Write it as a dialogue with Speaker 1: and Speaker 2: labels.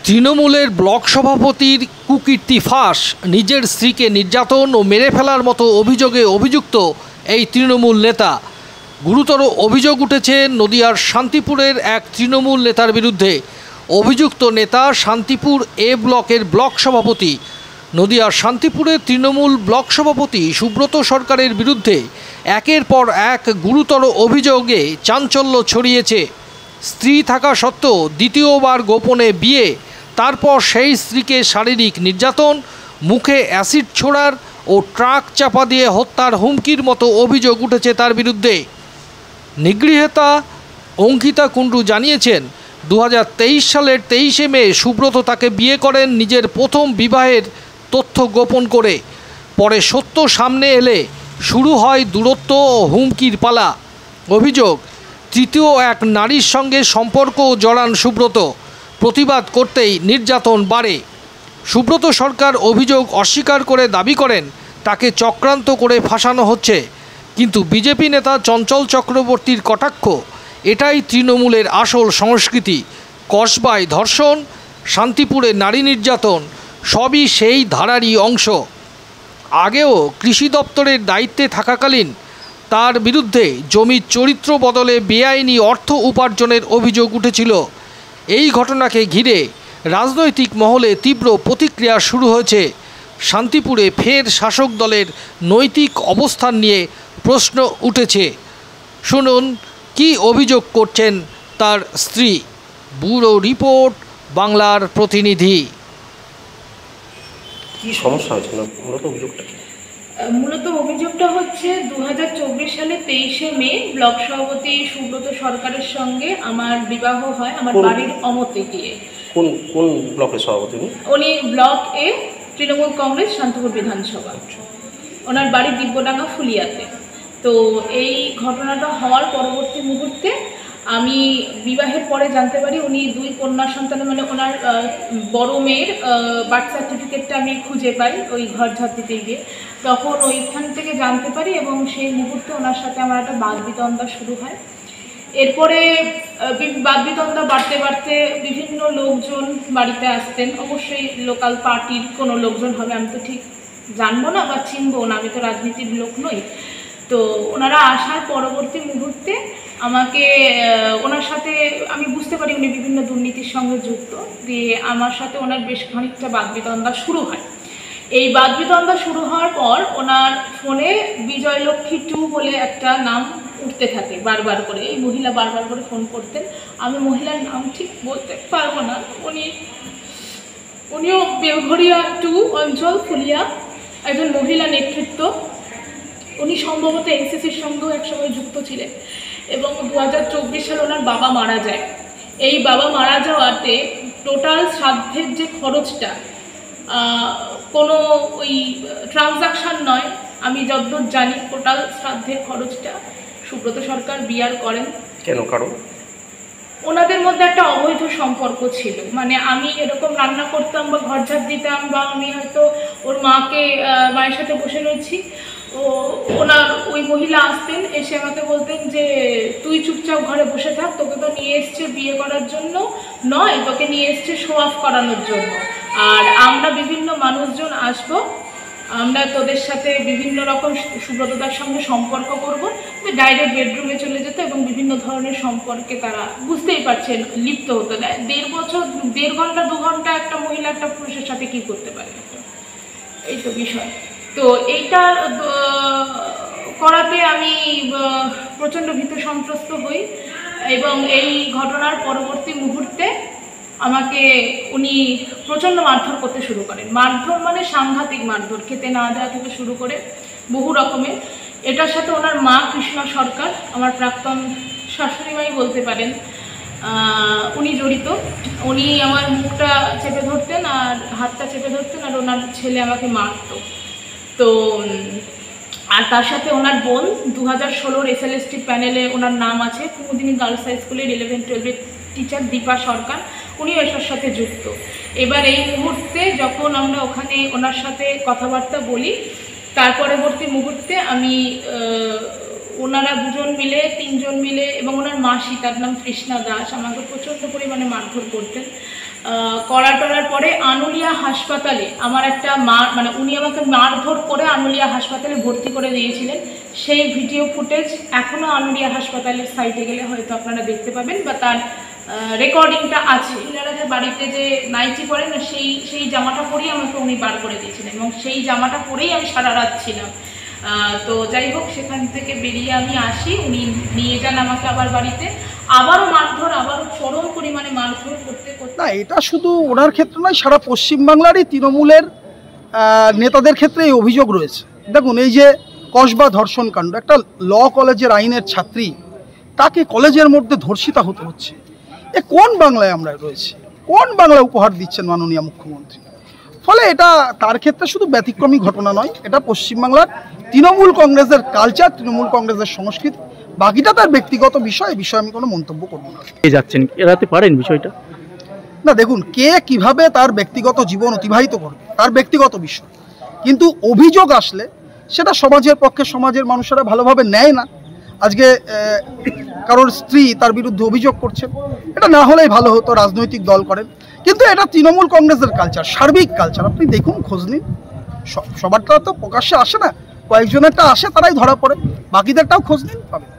Speaker 1: তৃণমূলের ব্লক সভাপতির কুকীর্তি ফাঁস। নিজের স্ত্রীকে নির্যাতন ও মেরে ফেলার মতো অভিযোগে অভিযুক্ত এই তৃণমূল নেতা। গুরুতর অভিযোগ উঠেছে নদিয়ার শান্তিপুরের এক তৃণমূল নেতার বিরুদ্ধে। অভিযুক্ত নেতা শান্তিপুর এ ব্লকের ব্লক সভাপতি। নদিয়ার শান্তিপুরের তৃণমূল ব্লক সভাপতি সুব্রত সরকারের বিরুদ্ধে একের পর এক গুরুতর অভিযোগে চাঞ্চল্য ছড়িয়েছে। স্ত্রী থাকা সত্ত্বেও দ্বিতীয়বার গোপনে বিয়ে, তারপর সেই স্ত্রীকে শারীরিক নির্যাতন, মুখে অ্যাসিড ছোড়ার ও ট্রাক চাপা দিয়ে হত্যার হুমকির মতো অভিযোগ উঠেছে তার বিরুদ্ধে। নিগৃহীতা অঙ্কিতা কুণ্ডু জানিয়েছেন, 2023 সালের 23শে মে সুব্রত তাকে বিয়ে করেন নিজের প্রথম বিবাহের তথ্য গোপন করে। পরে সত্য সামনে এলে শুরু হয় দূরত্ব ও হুমকির পালা। অভিযোগ, তৃতীয় এক নারীর সঙ্গে সম্পর্ক জড়ান সুব্রত। প্রতিবাদ করতেই নির্যাতন বাড়ে। সুব্রত সরকার অভিযোগ অস্বীকার করে দাবি করেন তাকে চক্রান্ত করে ফাঁসানো হচ্ছে। কিন্তু বিজেপি নেতা চঞ্চল চক্রবর্তীর কটাক্ষ, এটাই তৃণমূলের আসল সংস্কৃতি। কসবায় ধর্ষণ, শান্তিপুরে নারী নির্যাতন, সবই সেই ধারারই অংশ। আগেও কৃষি দপ্তরের দায়িত্বে থাকাকালীন তার বিরুদ্ধে জমির চরিত্র বদলে বেআইনি অর্থ উপার্জনের অভিযোগ উঠেছিল। এই ঘটনাকে ঘিরে রাজনৈতিক মহলে তীব্র প্রতিক্রিয়া শুরু হয়েছে। শান্তিপুরে ফের শাসক দলের নৈতিক অবস্থান নিয়ে প্রশ্ন উঠেছে। শুনুন কি অভিযোগ করছেন তার স্ত্রী। ব্যুরো রিপোর্ট, বাংলার প্রতিনিধি।
Speaker 2: কি সমস্যা হয়েছিল
Speaker 3: মূলত অভিযোগটা হচ্ছে 2024 সালে 23শে মে ব্লক সভাপতি সুব্রত সরকারের সঙ্গে আমার বিবাহ হয় আমার বাড়ির অমতে গিয়ে।
Speaker 2: কোন ব্লকের সভাপতি?
Speaker 3: উনি ব্লক এ তৃণমূল কংগ্রেস শান্তিপুর বিধানসভা। ওনার বাড়ি দিব্যডাঙ্গা ফুলিয়াতে। তো এই ঘটনাটা হওয়ার পরবর্তী মুহূর্তে আমি বিবাহের পরে জানতে পারি উনি দুই কন্যা সন্তানের, মানে ওনার বড় মেয়ের বার্থ সার্টিফিকেটটা আমি খুঁজে পাই ওই ঘর ঝাঁট দিতে গিয়ে। তখন ওইখান থেকে জানতে পারি এবং সেই মুহূর্তে ওনার সাথে আমার একটা বাদবিতণ্ডা শুরু হয়। এরপরে বাদবিতণ্ডা বাড়তে বাড়তে বিভিন্ন লোকজন বাড়িতে আসতেন। অবশ্যই লোকাল পার্টির কোনো লোকজন হবে, আমি তো ঠিক জানবো না বা চিনবো না, আমি তো রাজনীতির লোক নই। তো ওনারা আসার পরবর্তী মুহূর্তে আমাকে ওনার সাথে আমি বুঝতে পারি উনি বিভিন্ন দুর্নীতির সঙ্গে যুক্ত। দিয়ে আমার সাথে ওনার বেশ খানিকটা বাদবিতণ্ডা শুরু হয়। এই বাদবিতণ্ডা শুরু হওয়ার পর ওনার ফোনে বিজয়লক্ষ্মী 2 বলে একটা নাম উঠতে থাকে বারবার করে। এই মহিলা বারবার করে ফোন করতেন। আমি মহিলার নাম ঠিক বলতে পারবো না। উনিও বেলঘরিয়া 2 অঞ্চল ফুলিয়া একজন মহিলা নেতৃত্ব। উনি সম্ভবত এনসিসির সঙ্গেও একসময় যুক্ত ছিলেন এবং 2024 সালে ওনার বাবা মারা যায়। এই বাবা মারা যাওয়াতে টোটাল শ্রাদ্ধের যে খরচটা, কোনো ওই ট্রানজাকশান নয়, আমি যতদূর জানি টোটাল শ্রাদ্ধের খরচটা সুব্রত সরকার বিয়ার করেন।
Speaker 2: কেন? কারণ
Speaker 3: ওনাদের মধ্যে একটা অবৈধ সম্পর্ক ছিল। মানে আমি এরকম রান্না করতাম বা ঘর ঝাড় দিতাম বা আমি হয়তো ওর মায়ের সাথে বসে রয়েছি, ওনার ওই মহিলা আসতেন, এসে আমাকে বলতেন যে তুই চুপচাপ ঘরে বসে থাক, তোকে তো নিয়ে এসছে বিয়ে করার জন্য নয়, তোকে নিয়ে এসছে শো অফ করানোর জন্য। আর আমরা বিভিন্ন মানুষজন আসবো, আমরা তোদের সাথে বিভিন্ন রকম সুব্রততার সঙ্গে সম্পর্ক করবো। ডাইরেক্ট বেডরুমে চলে যেত এবং বিভিন্ন ধরনের সম্পর্কে তারা, বুঝতেই পারছেন, লিপ্ত হতো। 1.5 বছর 1.5 ঘন্টা 2 ঘন্টা একটা মহিলা একটা পুরুষের সাথে কি করতে পারে, এই তো বিষয়। তো এইটা করাতে আমি প্রচণ্ড ভীত সন্ত্রস্ত হই এবং এই ঘটনার পরবর্তী মুহূর্তে আমাকে উনি প্রচণ্ড মারধর করতে শুরু করেন। মারধর মানে সাংঘাতিক মারধর, খেতে না দেওয়া থেকে শুরু করে বহু রকমের। এটার সাথে ওনার মা কৃষ্ণা সরকার, আমার প্রাক্তন শাশুড়িমাই বলতে পারেন, উনি জড়িত। উনি আমার মুখটা চেপে ধরতেন আর হাতটা চেপে ধরতেন আর ওনার ছেলে আমাকে মারত। তো আর তার সাথে ওনার বোন 2016 SLST প্যানেলে ওনার নাম আছে, কুমুদিনী গার্লস হাই স্কুলের 11-12 টিচার দীপা সরকার, উনিও এটার সাথে যুক্ত। এবার এই মুহূর্তে যখন আমরা ওখানে ওনার সাথে কথাবার্তা বলি, তার পরবর্তী মুহূর্তে আমি ওনারা 3 জন মিলে এবং ওনার মাসি, তার নাম কৃষ্ণা দাস, আমাকে প্রচণ্ড পরিমাণে মারধর করতেন। করার পরে আনুলিয়া হাসপাতালে আমার একটা মানে উনি আমাকে মারধর করে আনুলিয়া হাসপাতালে ভর্তি করে দিয়েছিলেন। সেই ভিডিও ফুটেজ এখনও আনুলিয়া হাসপাতালের সাইটে গেলে হয়তো আপনারা দেখতে পাবেন, বা তার রেকর্ডিংটা আছে। এনারা যে বাড়িতে যে নাইটি পরেন না, সেই জামাটা পরেই আমাকে উনি বার করে দিয়েছিলেন, এবং সেই জামাটা পরেই আমি সারা রাত ছিলাম। তো যাই হোক, সেখান থেকে বেরিয়ে আমি আসি, উনি নিয়ে যান আমাকে আবার বাড়িতে, আবারও মারধর, আবারও চরম পরিমাণে মারধর করতে করতে।
Speaker 4: না, এটা শুধু ওনার ক্ষেত্রে নয়, সারা পশ্চিমবাংলারই তৃণমূলের নেতাদের ক্ষেত্রে এই অভিযোগ রয়েছে। দেখুন, এই যে কসবা ধর্ষণ কাণ্ড, একটা ল কলেজের আইনের ছাত্রী, তাকে কলেজের মধ্যে ধর্ষিতা হতে হচ্ছে। এ কোন বাংলায় আমরা রয়েছি? কোন বাংলায় উপহার দিচ্ছেন মাননীয় মুখ্যমন্ত্রী? ফলে এটা তার ক্ষেত্রে শুধু ব্যতিক্রমী ঘটনা নয়, এটা পশ্চিমবাংলার তৃণমূল কংগ্রেসের কালচার, তৃণমূল কংগ্রেসের সংস্কৃতি। বাকিটা তার ব্যক্তিগত বিষয়, এই বিষয়ে আমি কোনো মন্তব্য করব না।
Speaker 5: যাচ্ছেন এড়াতে পারেন বিষয়টা?
Speaker 4: না, দেখুন, কে কিভাবে তার ব্যক্তিগত জীবন অতিবাহিত করবে তার ব্যক্তিগত বিষয়, কিন্তু অভিযোগ আসলে সেটা সমাজের পক্ষে, সমাজের মানুষেরা ভালোভাবে নেয় না। আজকে কারোর স্ত্রী তার বিরুদ্ধে অভিযোগ করছেন, এটা না হলেই ভালো হতো, রাজনৈতিক দল করেন, কিন্তু এটা তৃণমূল কংগ্রেসের কালচার, সার্বিক কালচার। আপনি দেখুন, খোঁজ নিন, সবারটা তো প্রকাশ্যে আসে না, কয়েকজনেরটা আসে, তারাই ধরা পড়ে, বাকিদেরটাও খোঁজ নিন, পাবেন।